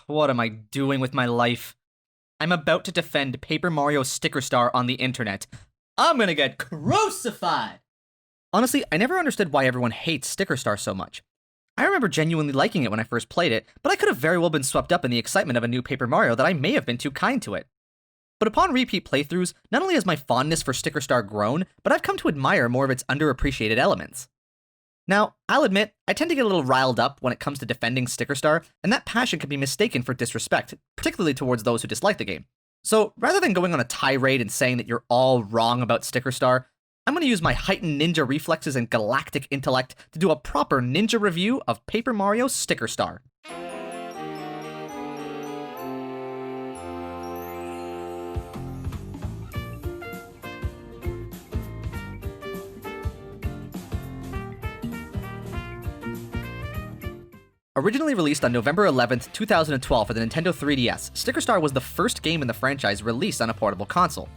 What am I doing with my life? I'm about to defend Paper Mario Sticker Star on the internet. I'm gonna get crucified! Honestly, I never understood why everyone hates Sticker Star so much. I remember genuinely liking it when I first played it, but I could have very well been swept up in the excitement of a new Paper Mario that I may have been too kind to it. But upon repeat playthroughs, not only has my fondness for Sticker Star grown, but I've come to admire more of its underappreciated elements. Now, I'll admit, I tend to get a little riled up when it comes to defending Sticker Star, and that passion can be mistaken for disrespect, particularly towards those who dislike the game. So, rather than going on a tirade and saying that you're all wrong about Sticker Star, I'm going to use my heightened ninja reflexes and galactic intellect to do a proper ninja review of Paper Mario Sticker Star. Originally released on November 11th, 2012 for the Nintendo 3DS, Sticker Star was the first game in the franchise released on a portable console.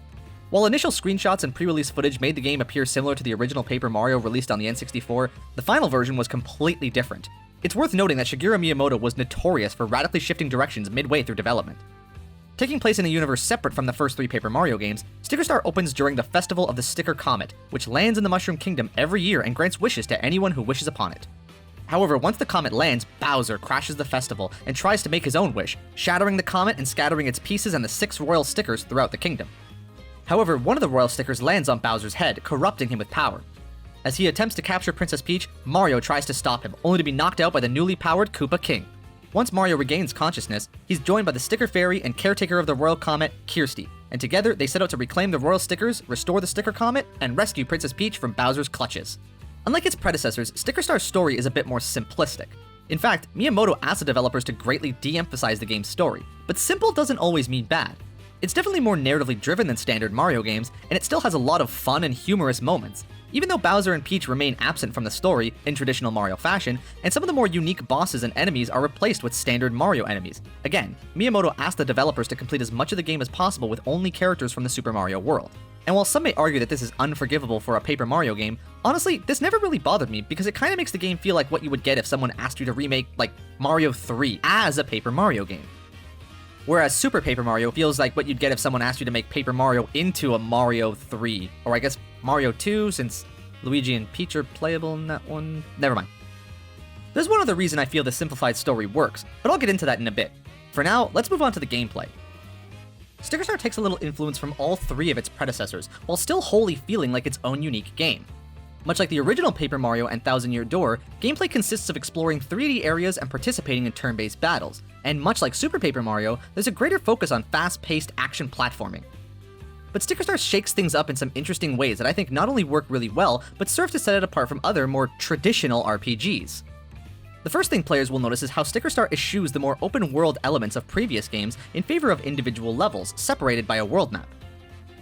While initial screenshots and pre-release footage made the game appear similar to the original Paper Mario released on the N64, the final version was completely different. It's worth noting that Shigeru Miyamoto was notorious for radically shifting directions midway through development. Taking place in a universe separate from the first three Paper Mario games, Sticker Star opens during the Festival of the Sticker Comet, which lands in the Mushroom Kingdom every year and grants wishes to anyone who wishes upon it. However, once the comet lands, Bowser crashes the festival and tries to make his own wish, shattering the comet and scattering its pieces and the 6 royal stickers throughout the kingdom. However, one of the royal stickers lands on Bowser's head, corrupting him with power. As he attempts to capture Princess Peach, Mario tries to stop him, only to be knocked out by the newly powered Koopa King. Once Mario regains consciousness, he's joined by the Sticker Fairy and caretaker of the royal comet, Kirsty, and together they set out to reclaim the royal stickers, restore the Sticker Comet, and rescue Princess Peach from Bowser's clutches. Unlike its predecessors, Sticker Star's story is a bit more simplistic. In fact, Miyamoto asked the developers to greatly de-emphasize the game's story, but simple doesn't always mean bad. It's definitely more narratively driven than standard Mario games, and it still has a lot of fun and humorous moments. Even though Bowser and Peach remain absent from the story in traditional Mario fashion, and some of the more unique bosses and enemies are replaced with standard Mario enemies. Again, Miyamoto asked the developers to complete as much of the game as possible with only characters from the Super Mario world. And while some may argue that this is unforgivable for a Paper Mario game, honestly, this never really bothered me because it kinda makes the game feel like what you would get if someone asked you to remake, like, Mario 3 as a Paper Mario game. Whereas Super Paper Mario feels like what you'd get if someone asked you to make Paper Mario into a Mario 3. Or I guess Mario 2, since Luigi and Peach are playable in that one. Never mind. There's one other reason I feel the simplified story works, but I'll get into that in a bit. For now, let's move on to the gameplay. Sticker Star takes a little influence from all three of its predecessors, while still wholly feeling like its own unique game. Much like the original Paper Mario and Thousand Year Door, gameplay consists of exploring 3D areas and participating in turn-based battles, and much like Super Paper Mario, there's a greater focus on fast-paced action platforming. But Sticker Star shakes things up in some interesting ways that I think not only work really well, but serve to set it apart from other, more traditional RPGs. The first thing players will notice is how Sticker Star eschews the more open-world elements of previous games in favor of individual levels, separated by a world map.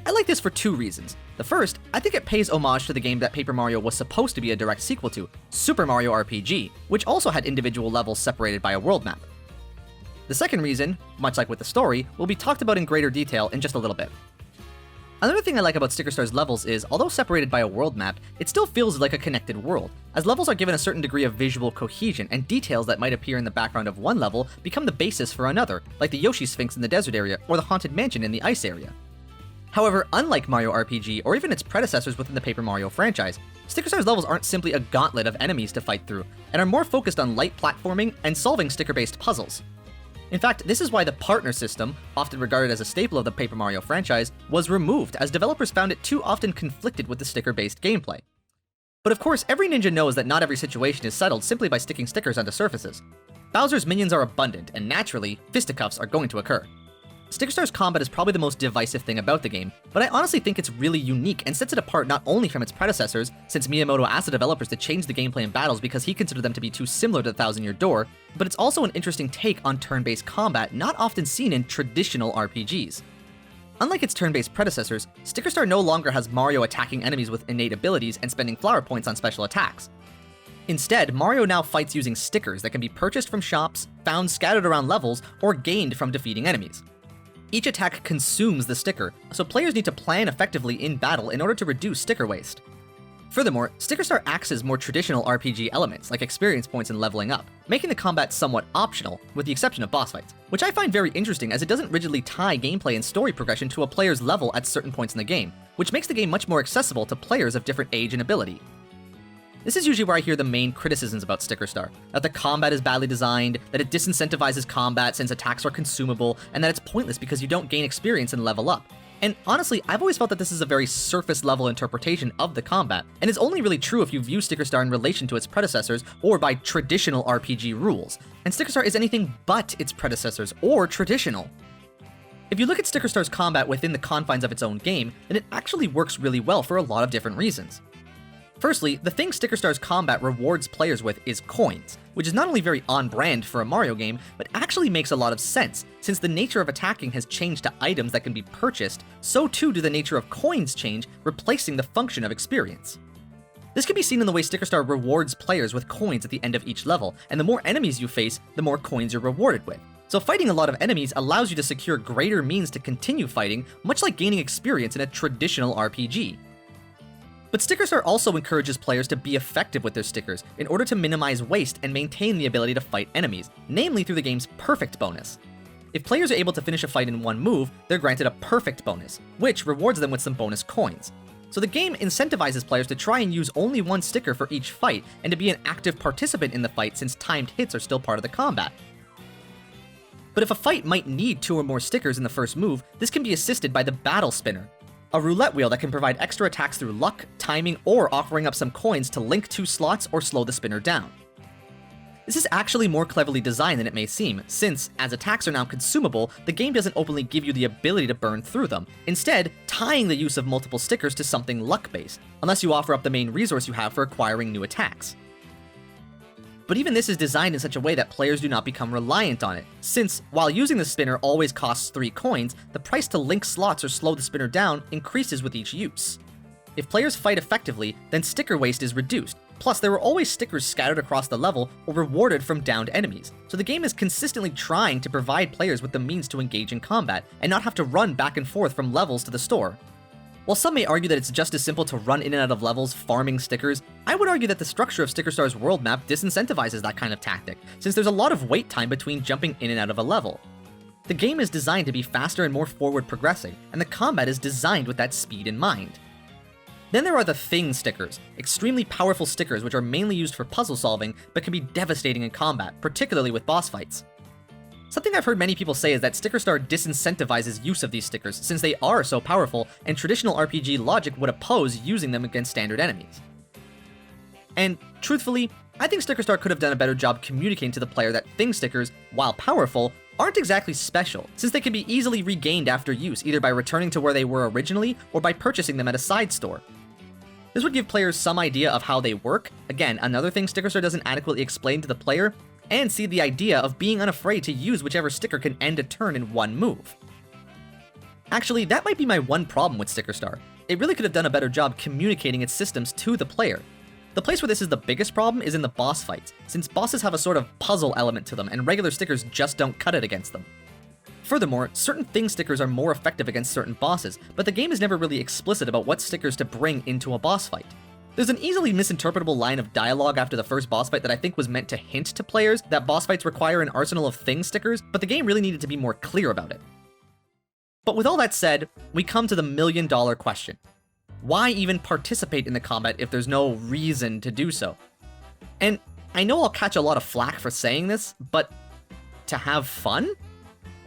I like this for two reasons. The first, I think it pays homage to the game that Paper Mario was supposed to be a direct sequel to, Super Mario RPG, which also had individual levels separated by a world map. The second reason, much like with the story, will be talked about in greater detail in just a little bit. Another thing I like about Sticker Star's levels is, although separated by a world map, it still feels like a connected world, as levels are given a certain degree of visual cohesion, and details that might appear in the background of one level become the basis for another, like the Yoshi Sphinx in the desert area, or the Haunted Mansion in the ice area. However, unlike Mario RPG, or even its predecessors within the Paper Mario franchise, Sticker Star's levels aren't simply a gauntlet of enemies to fight through, and are more focused on light platforming and solving sticker-based puzzles. In fact, this is why the partner system, often regarded as a staple of the Paper Mario franchise, was removed as developers found it too often conflicted with the sticker-based gameplay. But of course, every ninja knows that not every situation is settled simply by sticking stickers onto surfaces. Bowser's minions are abundant, and naturally, fisticuffs are going to occur. Sticker Star's combat is probably the most divisive thing about the game, but I honestly think it's really unique and sets it apart not only from its predecessors, since Miyamoto asked the developers to change the gameplay in battles because he considered them to be too similar to the Thousand Year Door, but it's also an interesting take on turn-based combat not often seen in traditional RPGs. Unlike its turn-based predecessors, Sticker Star no longer has Mario attacking enemies with innate abilities and spending flower points on special attacks. Instead, Mario now fights using stickers that can be purchased from shops, found scattered around levels, or gained from defeating enemies. Each attack consumes the sticker, so players need to plan effectively in battle in order to reduce sticker waste. Furthermore, Sticker Star axes more traditional RPG elements like experience points and leveling up, making the combat somewhat optional, with the exception of boss fights, which I find very interesting as it doesn't rigidly tie gameplay and story progression to a player's level at certain points in the game, which makes the game much more accessible to players of different age and ability. This is usually where I hear the main criticisms about Sticker Star, that the combat is badly designed, that it disincentivizes combat since attacks are consumable, and that it's pointless because you don't gain experience and level up. And honestly, I've always felt that this is a very surface-level interpretation of the combat, and is only really true if you view Sticker Star in relation to its predecessors or by traditional RPG rules. And Sticker Star is anything but its predecessors or traditional. If you look at Sticker Star's combat within the confines of its own game, then it actually works really well for a lot of different reasons. Firstly, the thing Sticker Star's combat rewards players with is coins, which is not only very on-brand for a Mario game, but actually makes a lot of sense, since the nature of attacking has changed to items that can be purchased, so too do the nature of coins change, replacing the function of experience. This can be seen in the way Sticker Star rewards players with coins at the end of each level, and the more enemies you face, the more coins you're rewarded with. So fighting a lot of enemies allows you to secure greater means to continue fighting, much like gaining experience in a traditional RPG. But Sticker Star also encourages players to be effective with their stickers in order to minimize waste and maintain the ability to fight enemies, namely through the game's perfect bonus. If players are able to finish a fight in one move, they're granted a perfect bonus, which rewards them with some bonus coins. So the game incentivizes players to try and use only one sticker for each fight, and to be an active participant in the fight since timed hits are still part of the combat. But if a fight might need 2 or more stickers in the first move, this can be assisted by the Battle Spinner, a roulette wheel that can provide extra attacks through luck, timing, or offering up some coins to link 2 slots or slow the spinner down. This is actually more cleverly designed than it may seem, since, as attacks are now consumable, the game doesn't openly give you the ability to burn through them, instead tying the use of multiple stickers to something luck-based, unless you offer up the main resource you have for acquiring new attacks. But even this is designed in such a way that players do not become reliant on it, since, while using the spinner always costs 3 coins, the price to link slots or slow the spinner down increases with each use. If players fight effectively, then sticker waste is reduced, plus there are always stickers scattered across the level or rewarded from downed enemies, so the game is consistently trying to provide players with the means to engage in combat, and not have to run back and forth from levels to the store. While some may argue that it's just as simple to run in and out of levels farming stickers, I would argue that the structure of Sticker Star's world map disincentivizes that kind of tactic, since there's a lot of wait time between jumping in and out of a level. The game is designed to be faster and more forward progressing, and the combat is designed with that speed in mind. Then there are the Thing stickers, extremely powerful stickers which are mainly used for puzzle solving, but can be devastating in combat, particularly with boss fights. Something I've heard many people say is that Sticker Star disincentivizes use of these stickers since they are so powerful, and traditional RPG logic would oppose using them against standard enemies. And truthfully, I think Sticker Star could have done a better job communicating to the player that Thing stickers, while powerful, aren't exactly special, since they can be easily regained after use, either by returning to where they were originally or by purchasing them at a side store. This would give players some idea of how they work, again, another thing Sticker Star doesn't adequately explain to the player, and see the idea of being unafraid to use whichever sticker can end a turn in one move. Actually, that might be my one problem with Sticker Star. It really could have done a better job communicating its systems to the player. The place where this is the biggest problem is in the boss fights, since bosses have a sort of puzzle element to them and regular stickers just don't cut it against them. Furthermore, certain Thing stickers are more effective against certain bosses, but the game is never really explicit about what stickers to bring into a boss fight. There's an easily misinterpretable line of dialogue after the first boss fight that I think was meant to hint to players that boss fights require an arsenal of Thing stickers, but the game really needed to be more clear about it. But with all that said, we come to the million-dollar question. Why even participate in the combat if there's no reason to do so? And I know I'll catch a lot of flack for saying this, but to have fun?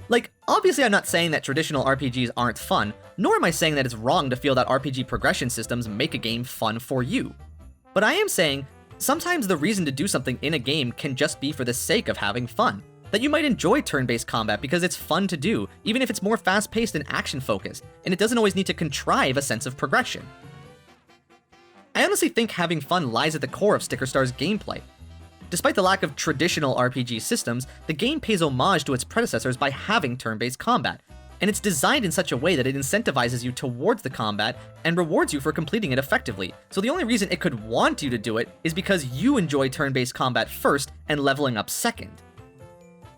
Like, obviously I'm not saying that traditional RPGs aren't fun, nor am I saying that it's wrong to feel that RPG progression systems make a game fun for you. But I am saying, sometimes the reason to do something in a game can just be for the sake of having fun. That you might enjoy turn-based combat because it's fun to do, even if it's more fast-paced and action-focused, and it doesn't always need to contrive a sense of progression. I honestly think having fun lies at the core of Sticker Star's gameplay. Despite the lack of traditional RPG systems, the game pays homage to its predecessors by having turn-based combat, and it's designed in such a way that it incentivizes you towards the combat and rewards you for completing it effectively. So the only reason it could want you to do it is because you enjoy turn-based combat first and leveling up second.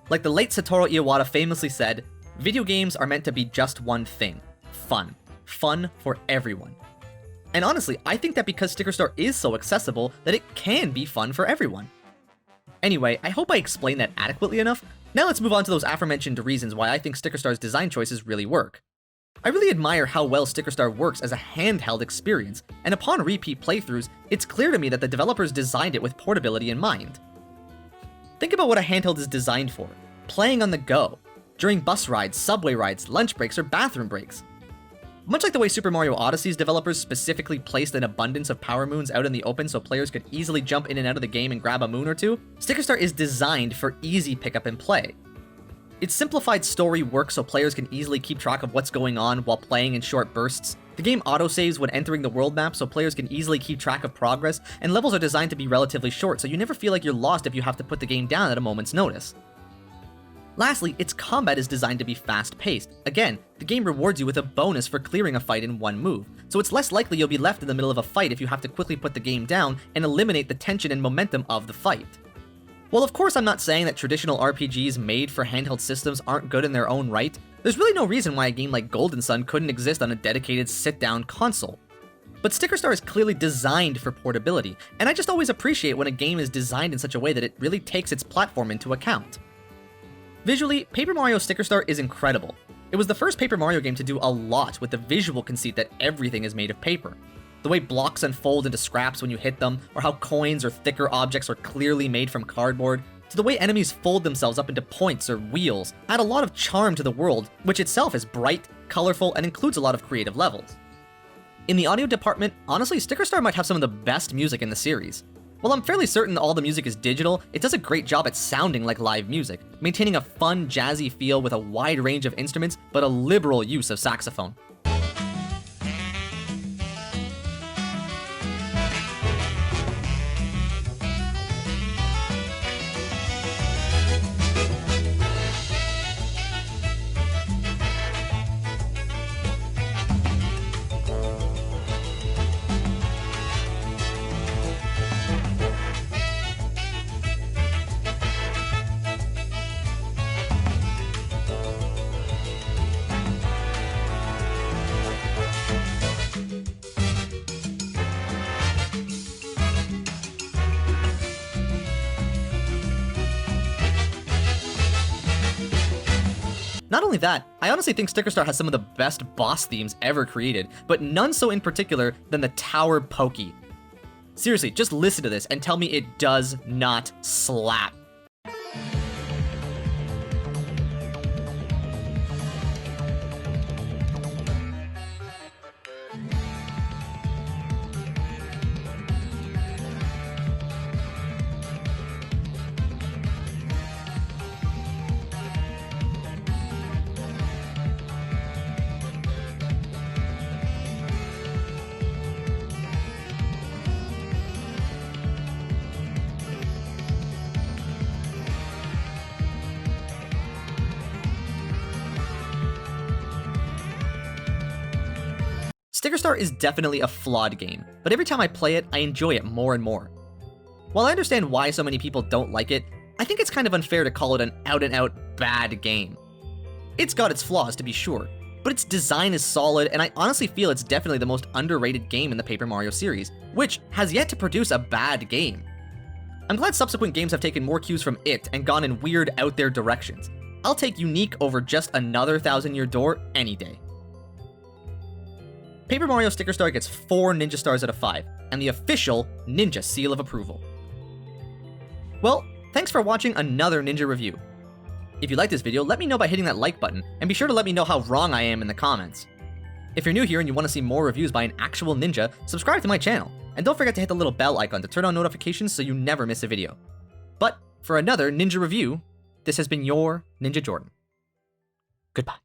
Like the late Satoru Iwata famously said, video games are meant to be just one thing: fun. Fun for everyone. And honestly, I think that because Sticker Star is so accessible, that it can be fun for everyone. Anyway, I hope I explained that adequately enough. Now let's move on to those aforementioned reasons why I think Sticker Star's design choices really work. I really admire how well Sticker Star works as a handheld experience, and upon repeat playthroughs, it's clear to me that the developers designed it with portability in mind. Think about what a handheld is designed for: playing on the go, during bus rides, subway rides, lunch breaks, or bathroom breaks. Much like the way Super Mario Odyssey's developers specifically placed an abundance of power moons out in the open so players could easily jump in and out of the game and grab a moon or two, Sticker Star is designed for easy pickup and play. Its simplified story works so players can easily keep track of what's going on while playing in short bursts. The game autosaves when entering the world map so players can easily keep track of progress, and levels are designed to be relatively short so you never feel like you're lost if you have to put the game down at a moment's notice. Lastly, its combat is designed to be fast-paced. Again, the game rewards you with a bonus for clearing a fight in one move, so it's less likely you'll be left in the middle of a fight if you have to quickly put the game down and eliminate the tension and momentum of the fight. While of course I'm not saying that traditional RPGs made for handheld systems aren't good in their own right, there's really no reason why a game like Golden Sun couldn't exist on a dedicated sit-down console. But Sticker Star is clearly designed for portability, and I just always appreciate when a game is designed in such a way that it really takes its platform into account. Visually, Paper Mario Sticker Star is incredible. It was the first Paper Mario game to do a lot with the visual conceit that everything is made of paper. The way blocks unfold into scraps when you hit them, or how coins or thicker objects are clearly made from cardboard, to the way enemies fold themselves up into points or wheels, add a lot of charm to the world, which itself is bright, colorful, and includes a lot of creative levels. In the audio department, honestly, Sticker Star might have some of the best music in the series. While I'm fairly certain all the music is digital, it does a great job at sounding like live music, maintaining a fun, jazzy feel with a wide range of instruments, but a liberal use of saxophone. Not only that, I honestly think Sticker Star has some of the best boss themes ever created, but none so in particular than the Tower Pokey. Seriously, just listen to this and tell me it does not slap. Sticker Star is definitely a flawed game, but every time I play it, I enjoy it more and more. While I understand why so many people don't like it, I think it's kind of unfair to call it an out-and-out bad game. It's got its flaws, to be sure, but its design is solid, and I honestly feel it's definitely the most underrated game in the Paper Mario series, which has yet to produce a bad game. I'm glad subsequent games have taken more cues from it and gone in weird, out-there directions. I'll take Unique over just another Thousand Year Door any day. Paper Mario Sticker Star gets 4 Ninja Stars out of 5, and the official Ninja Seal of Approval. Well, thanks for watching another Ninja review. If you liked this video, let me know by hitting that like button, and be sure to let me know how wrong I am in the comments. If you're new here and you want to see more reviews by an actual ninja, subscribe to my channel, and don't forget to hit the little bell icon to turn on notifications so you never miss a video. But for another Ninja review, this has been your Ninja Jordan. Goodbye.